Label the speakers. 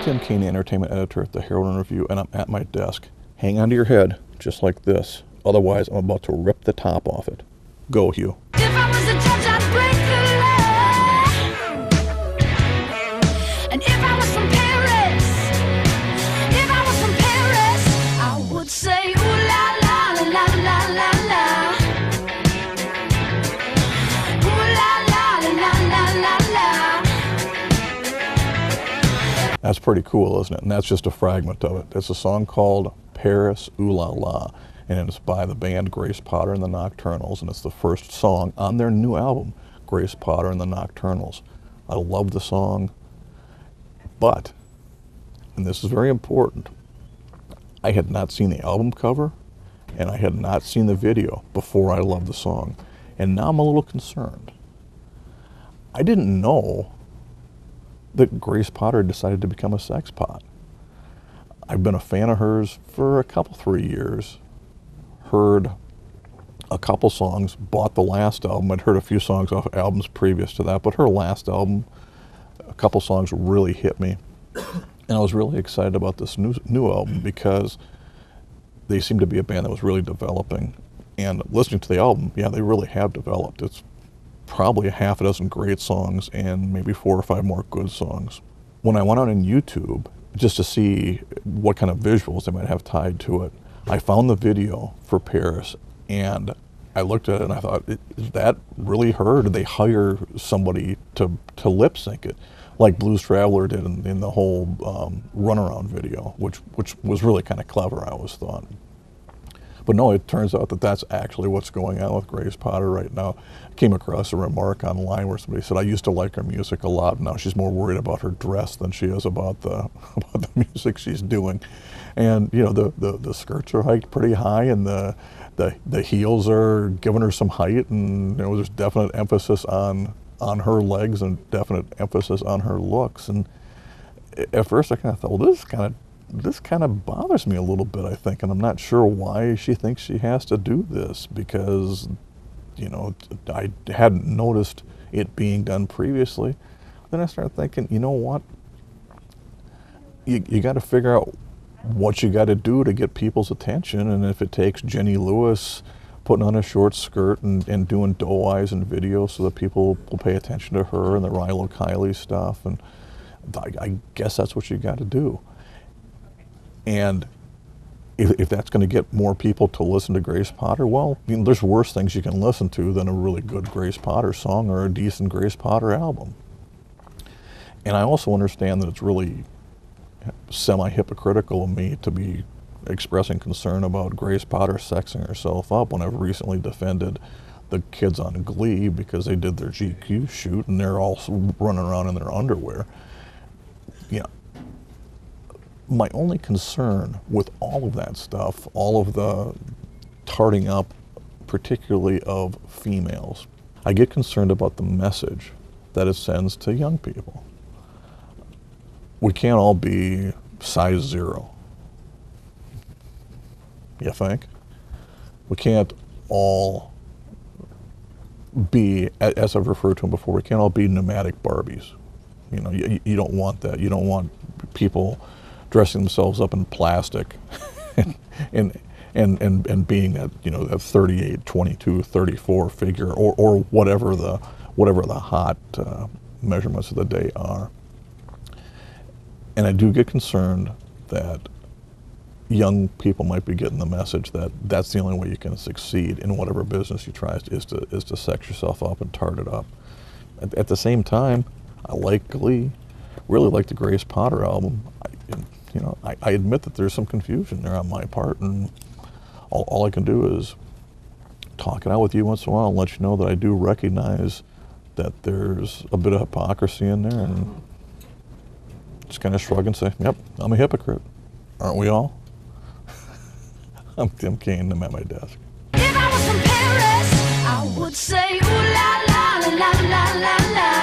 Speaker 1: Tim Kaine, entertainment editor at the Herald Review, and I'm at my desk. Hang onto your head, just like this. Otherwise, I'm about to rip the top off it. Go, Hugh.
Speaker 2: If I was a judge, I'd break the law. And if I was from Paris, I would say, ooh la la la la la la la. Ooh la la la la la la.
Speaker 1: That's pretty cool, isn't it? And that's just a fragment of it. It's a song called Paris, Ooh La La, and it's by the band Grace Potter and the Nocturnals, and it's the first song on their new album, Grace Potter and the Nocturnals. I love the song, but, and this is very important, I had not seen the album cover, and I had not seen the video before I loved the song, and now I'm a little concerned. I didn't know that Grace Potter decided to become a sex pot. I've been a fan of hers for a couple, 3 years. Heard a couple songs, bought the last album. I'd heard a few songs off albums previous to that, but her last album, a couple songs really hit me. And I was really excited about this new album because they seem to be a band that was really developing. And listening to the album, yeah, they really have developed. It's probably a half a dozen great songs and maybe 4 or 5 more good songs. When I went out on YouTube just to see what kind of visuals they might have tied to it, I found the video for Paris, and I looked at it and I thought, is that really her? Did they hire somebody to lip sync it, like Blues Traveler did in the whole Runaround video, which was really kind of clever, I always thought. But no, it turns out that that's actually what's going on with Grace Potter right now. I came across a remark online where somebody said, I used to like her music a lot, now she's more worried about her dress than she is about the music she's doing. And you know, the skirts are hiked pretty high, and the heels are giving her some height, and you know, there's definite emphasis on her legs and definite emphasis on her looks. And at first I kind of thought, well, this kind of bothers me a little bit, I think, and I'm not sure why she thinks she has to do this, because, you know, I hadn't noticed it being done previously. Then I started thinking, you know what, you got to figure out what you got to do to get people's attention, and if it takes Jenny Lewis putting on a short skirt and doing doe eyes in videos so that people will pay attention to her and the Rilo Kiley stuff, and I guess that's what you got to do. And if that's going to get more people to listen to Grace Potter, well, I mean, there's worse things you can listen to than a really good Grace Potter song or a decent Grace Potter album. And I also understand that it's really semi-hypocritical of me to be expressing concern about Grace Potter sexing herself up when I've recently defended the kids on Glee because they did their GQ shoot and they're all running around in their underwear. You know, my only concern with all of that stuff, all of the tarting up, particularly of females, I get concerned about the message that it sends to young people. We can't all be size 0. You think? We can't all be, as I've referred to them before, we can't all be pneumatic Barbies. You know, you don't want that. You don't want people dressing themselves up in plastic and being that, you know, that 38, 22, 34 figure or whatever the hot measurements of the day are. And I do get concerned that young people might be getting the message that that's the only way you can succeed in whatever business you try is to sex yourself up and tart it up. At the same time, I like Glee, really like the Grace Potter album. I admit that there's some confusion there on my part, and all I can do is talk it out with you once in a while and let you know that I do recognize that there's a bit of hypocrisy in there, and just kind of shrug and say, yep, I'm a hypocrite. Aren't we all? I'm Tim Kaine, I'm at my desk.
Speaker 2: If I was from Paris, I would say, ooh la la la la la la.